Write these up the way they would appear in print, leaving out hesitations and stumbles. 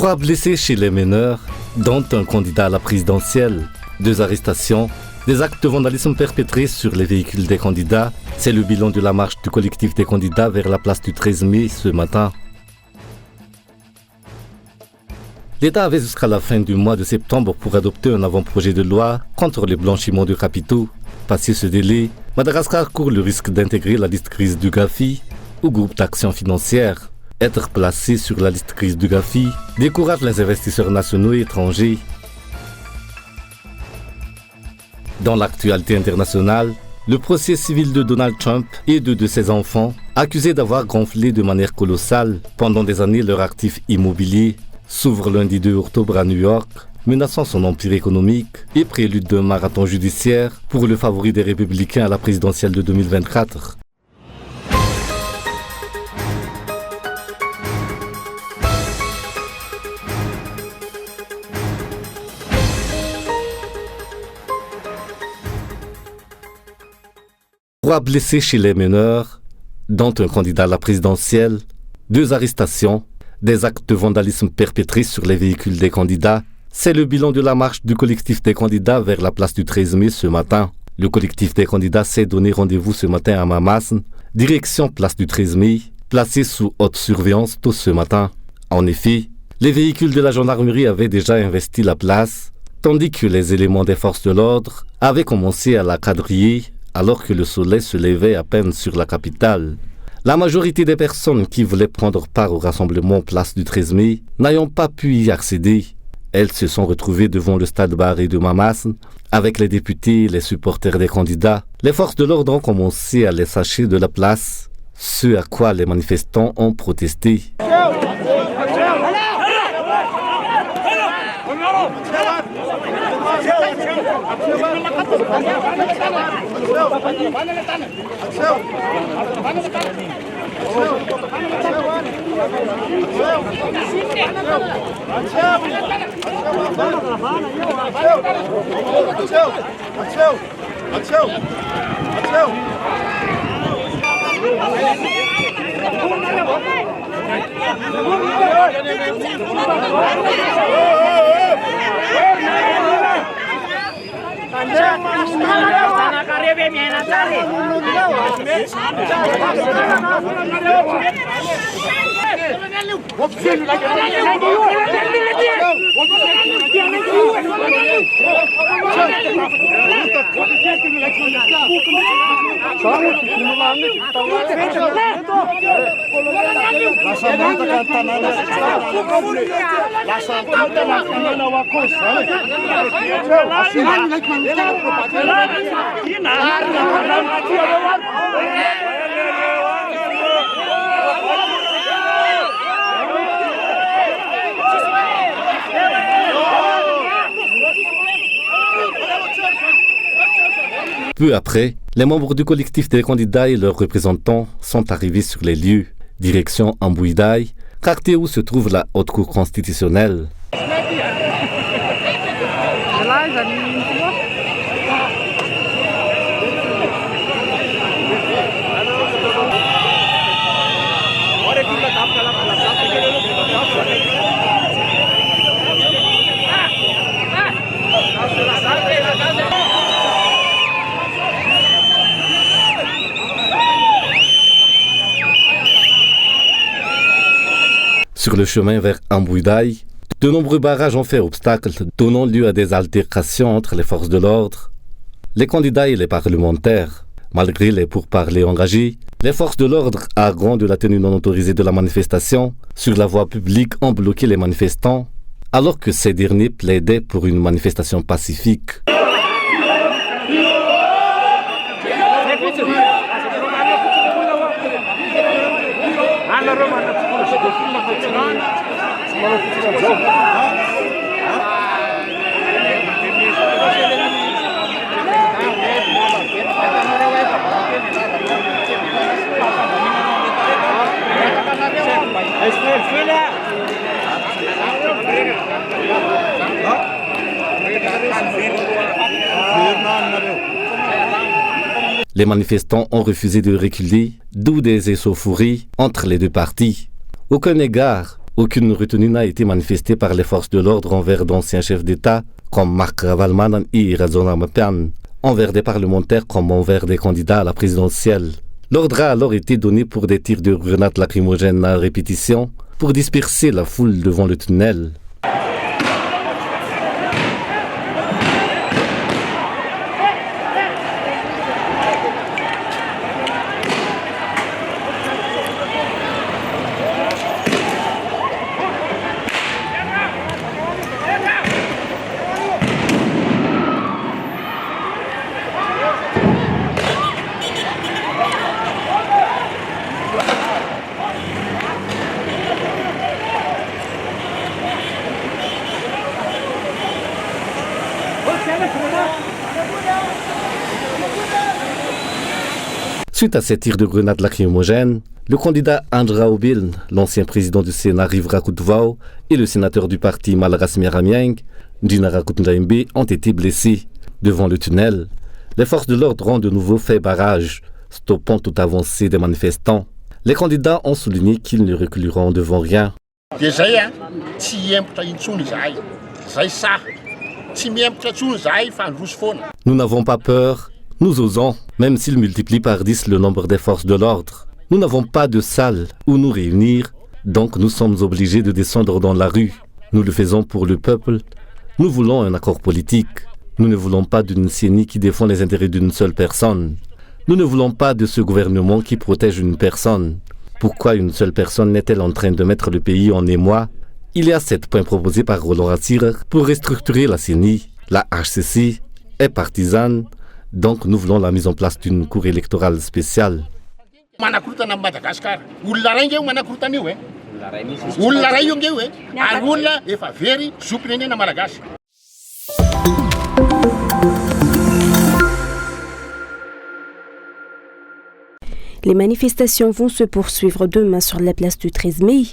3 blessés chez les meneurs, dont un candidat à la présidentielle. 2 arrestations, des actes de vandalisme perpétrés sur les véhicules des candidats. C'est le bilan de la marche du collectif des candidats vers la place du 13 mai ce matin. L'État avait jusqu'à la fin du mois de septembre pour adopter un avant-projet de loi contre le blanchiment de capitaux. Passé ce délai, Madagascar court le risque d'intégrer la liste grise du GAFI au groupe d'action financière. Être placé sur la liste grise du GAFI décourage les investisseurs nationaux et étrangers. Dans l'actualité internationale, le procès civil de Donald Trump et de ses enfants, accusés d'avoir gonflé de manière colossale pendant des années leur actif immobilier, s'ouvre lundi 2 octobre à New York, menaçant son empire économique et prélude d'un marathon judiciaire pour le favori des républicains à la présidentielle de 2024. Trois blessés chez les meneurs, dont un candidat à la présidentielle, 2 arrestations, des actes de vandalisme perpétrés sur les véhicules des candidats. C'est le bilan de la marche du collectif des candidats vers la place du 13 mai ce matin. Le collectif des candidats s'est donné rendez-vous ce matin à Mamasne, direction place du 13 mai, placé sous haute surveillance tôt ce matin. En effet, les véhicules de la gendarmerie avaient déjà investi la place, tandis que les éléments des forces de l'ordre avaient commencé à la quadriller alors que le soleil se levait à peine sur la capitale. La majorité des personnes qui voulaient prendre part au rassemblement place du 13 mai n'ayant pas pu y accéder. Elles se sont retrouvées devant le stade barré de Mamasne avec les députés et les supporters des candidats. Les forces de l'ordre ont commencé à les sacher de la place, ce à quoi les manifestants ont protesté. Peu après, les membres du collectif des candidats et leurs représentants sont arrivés sur les lieux. Direction Ambouidaï, quartier où se trouve la Haute Cour constitutionnelle. Sur le chemin vers Ambouidaï, de nombreux barrages ont fait obstacle, donnant lieu à des altercations entre les forces de l'ordre, les candidats et les parlementaires. Malgré les pourparlers engagés, les forces de l'ordre, arguant de la tenue non autorisée de la manifestation, sur la voie publique ont bloqué les manifestants, alors que ces derniers plaidaient pour une manifestation pacifique. Les manifestants ont refusé de reculer, d'où des échauffourées entre les deux parties. Aucun égard Aucune retenue n'a été manifestée par les forces de l'ordre envers d'anciens chefs d'État comme Marc Ravalman et Razona Mapian, envers des parlementaires comme envers des candidats à la présidentielle. L'ordre a alors été donné pour des tirs de grenades lacrymogènes à répétition pour disperser la foule devant le tunnel. Suite à ces tirs de grenades lacrymogènes, le candidat Andra Obil, l'ancien président du Sénat Rivrakutvao et le sénateur du parti Malagas Miaramieng, Ndjinarakut Ndaimbe, ont été blessés. Devant le tunnel, les forces de l'ordre ont de nouveau fait barrage, stoppant toute avancée des manifestants. Les candidats ont souligné qu'ils ne reculeront devant rien. Nous n'avons pas peur. Nous osons, même s'ils multiplient par 10 le nombre des forces de l'ordre. Nous n'avons pas de salle où nous réunir, donc nous sommes obligés de descendre dans la rue. Nous le faisons pour le peuple. Nous voulons un accord politique. Nous ne voulons pas d'une CENI qui défend les intérêts d'une seule personne. Nous ne voulons pas de ce gouvernement qui protège une personne. Pourquoi une seule personne n'est-elle en train de mettre le pays en émoi? Il y a 7 points proposés par Roland Rassir pour restructurer la CENI. La HCC est partisane. Donc nous voulons la mise en place d'une cour électorale spéciale. Les manifestations vont se poursuivre demain sur la place du 13 mai.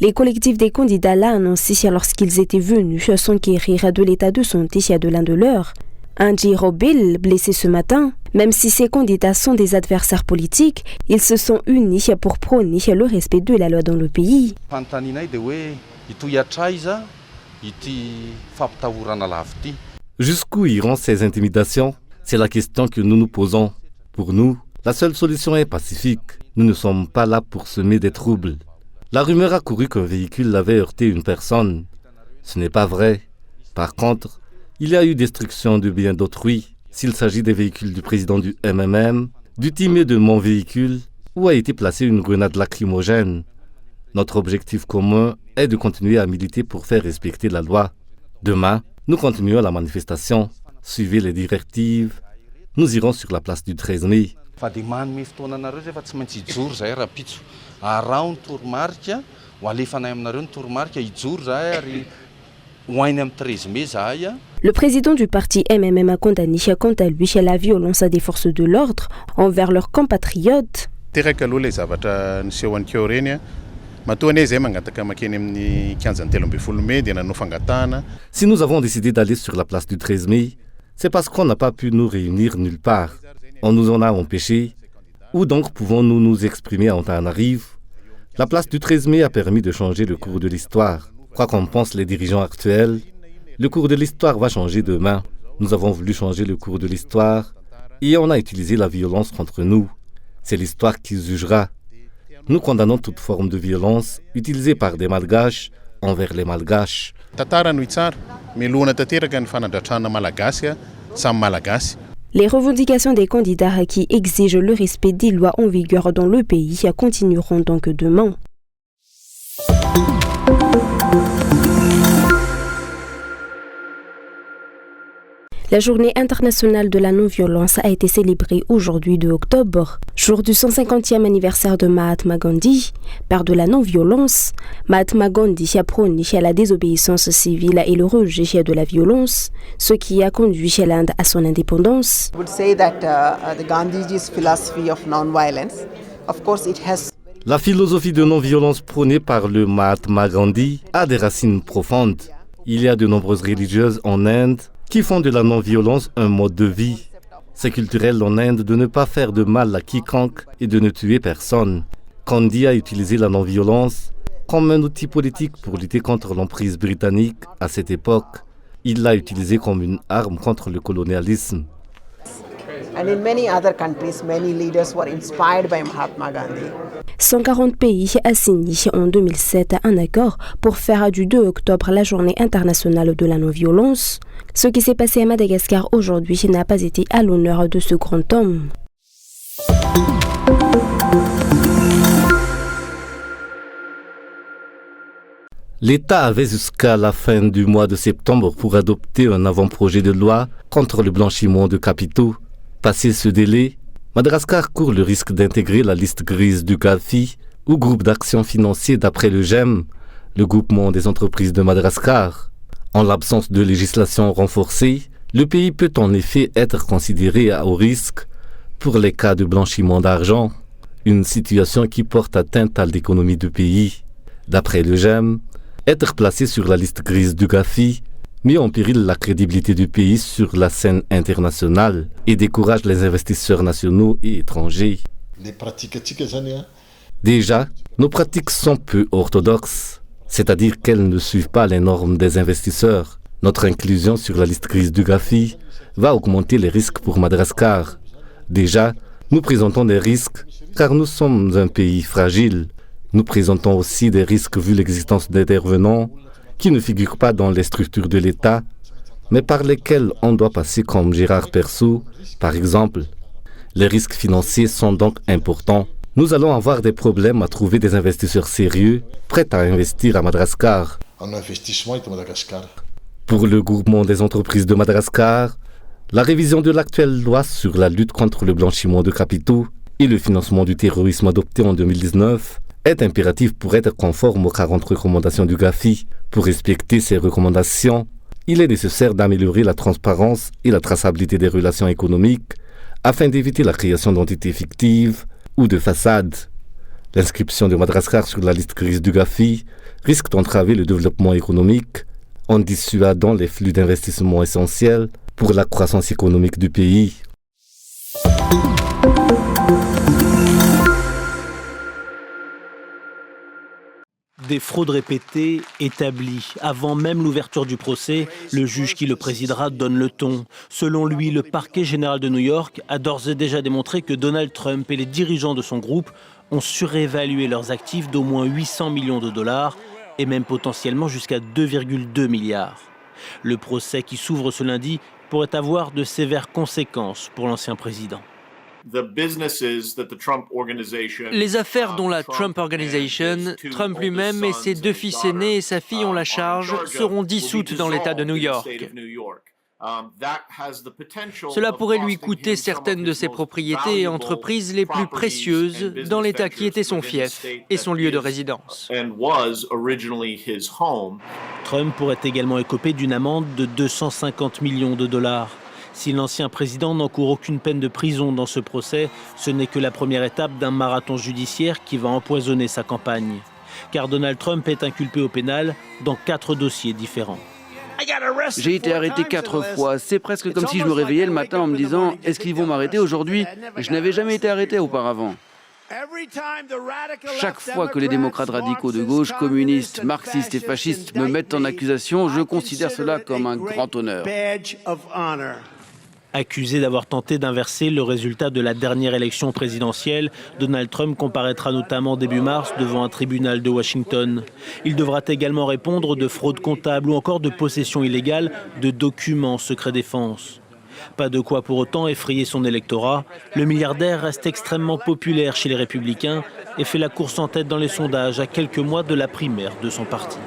Les collectifs des candidats l'ont annoncé lorsqu'ils étaient venus s'enquérir de l'état de santé de l'un de leurs. Andji Robil, blessé ce matin, même si ces candidats sont des adversaires politiques, ils se sont unis pour prôner le respect de la loi dans le pays. Jusqu'où iront ces intimidations? C'est la question que nous nous posons. Pour nous, la seule solution est pacifique. Nous ne sommes pas là pour semer des troubles. La rumeur a couru qu'un véhicule avait heurté une personne. Ce n'est pas vrai. Par contre, il y a eu destruction de biens d'autrui. S'il s'agit des véhicules du président du MMM, du team de mon véhicule, où a été placée une grenade lacrymogène. Notre objectif commun est de continuer à militer pour faire respecter la loi. Demain, nous continuons la manifestation. Suivez les directives. Nous irons sur la place du 13 mai. Le président du parti MMM a condamné quant à lui la violence des forces de l'ordre envers leurs compatriotes. Si nous avons décidé d'aller sur la place du 13 mai, c'est parce qu'on n'a pas pu nous réunir nulle part. On nous en a empêchés. Où donc pouvons-nous nous exprimer en temps arrive? La place du 13 mai a permis de changer le cours de l'histoire. Quoi qu'en pensent les dirigeants actuels, le cours de l'histoire va changer demain. Nous avons voulu changer le cours de l'histoire et on a utilisé la violence contre nous. C'est l'histoire qui jugera. Nous condamnons toute forme de violence utilisée par des Malgaches envers les Malgaches. Les revendications des candidats qui exigent le respect des lois en vigueur dans le pays continueront donc demain. La journée internationale de la non-violence a été célébrée aujourd'hui 2 octobre, jour du 150e anniversaire de Mahatma Gandhi, père de la non-violence. Mahatma Gandhi a prôné la désobéissance civile et le rejet de la violence, ce qui a conduit l'Inde à son indépendance. La philosophie de non-violence prônée par le Mahatma Gandhi a des racines profondes. Il y a de nombreuses religieuses en Inde qui font de la non-violence un mode de vie. C'est culturel en Inde de ne pas faire de mal à quiconque et de ne tuer personne. Gandhi a utilisé la non-violence comme un outil politique pour lutter contre l'emprise britannique à cette époque. Il l'a utilisé comme une arme contre le colonialisme. And in many other countries, many leaders were inspired by Mahatma Gandhi. 140 pays a signé en 2007 un accord pour faire du 2 octobre la journée internationale de la non-violence. Ce qui s'est passé à Madagascar aujourd'hui n'a pas été à l'honneur de ce grand homme. L'État avait jusqu'à la fin du mois de septembre pour adopter un avant-projet de loi contre le blanchiment de capitaux. Passé ce délai, Madagascar court le risque d'intégrer la liste grise du GAFI, ou groupe d'action financier d'après le GEM, le groupement des entreprises de Madagascar. En l'absence de législation renforcée, le pays peut en effet être considéré à haut risque pour les cas de blanchiment d'argent, une situation qui porte atteinte à l'économie du pays. D'après le GEM, être placé sur la liste grise du GAFI met en péril la crédibilité du pays sur la scène internationale et décourage les investisseurs nationaux et étrangers. Déjà, nos pratiques sont peu orthodoxes, c'est-à-dire qu'elles ne suivent pas les normes des investisseurs. Notre inclusion sur la liste grise du GAFI va augmenter les risques pour Madagascar. Déjà, nous présentons des risques car nous sommes un pays fragile. Nous présentons aussi des risques vu l'existence d'intervenants qui ne figurent pas dans les structures de l'État, mais par lesquels on doit passer comme Gérard Persaud, par exemple. Les risques financiers sont donc importants. Nous allons avoir des problèmes à trouver des investisseurs sérieux, prêts à investir à Madagascar. Pour le groupement des entreprises de Madagascar, la révision de l'actuelle loi sur la lutte contre le blanchiment de capitaux et le financement du terrorisme adoptée en 2019 est impérative pour être conforme aux 40 recommandations du GAFI. Pour respecter ces recommandations, il est nécessaire d'améliorer la transparence et la traçabilité des relations économiques afin d'éviter la création d'entités fictives ou de façades. L'inscription de Madagascar sur la liste grise du GAFI risque d'entraver le développement économique en dissuadant les flux d'investissement essentiels pour la croissance économique du pays. Des fraudes répétées, établies. Avant même l'ouverture du procès, le juge qui le présidera donne le ton. Selon lui, le parquet général de New York a d'ores et déjà démontré que Donald Trump et les dirigeants de son groupe ont surévalué leurs actifs d'au moins 800 millions de dollars et même potentiellement jusqu'à 2,2 milliards. Le procès qui s'ouvre ce lundi pourrait avoir de sévères conséquences pour l'ancien président. Les affaires dont la Trump Organization, Trump lui-même et ses 2 fils aînés et sa fille ont la charge seront dissoutes dans l'État de New York. Cela pourrait lui coûter certaines de ses propriétés et entreprises les plus précieuses dans l'État qui était son fief et son lieu de résidence. Trump pourrait également écoper d'une amende de 250 millions de dollars. Si l'ancien président n'encourt aucune peine de prison dans ce procès, ce n'est que la première étape d'un marathon judiciaire qui va empoisonner sa campagne. Car Donald Trump est inculpé au pénal dans 4 dossiers différents. J'ai été arrêté 4 fois. C'est presque comme si je me réveillais le matin en me disant « Est-ce qu'ils vont m'arrêter aujourd'hui ?» Je n'avais jamais été arrêté auparavant. Chaque fois que les démocrates radicaux de gauche, communistes, marxistes et fascistes me mettent en accusation, je considère cela comme un grand honneur. Accusé d'avoir tenté d'inverser le résultat de la dernière élection présidentielle, Donald Trump comparaîtra notamment début mars devant un tribunal de Washington. Il devra également répondre de fraude comptable ou encore de possession illégale de documents secret défense. Pas de quoi pour autant effrayer son électorat. Le milliardaire reste extrêmement populaire chez les Républicains et fait la course en tête dans les sondages à quelques mois de la primaire de son parti.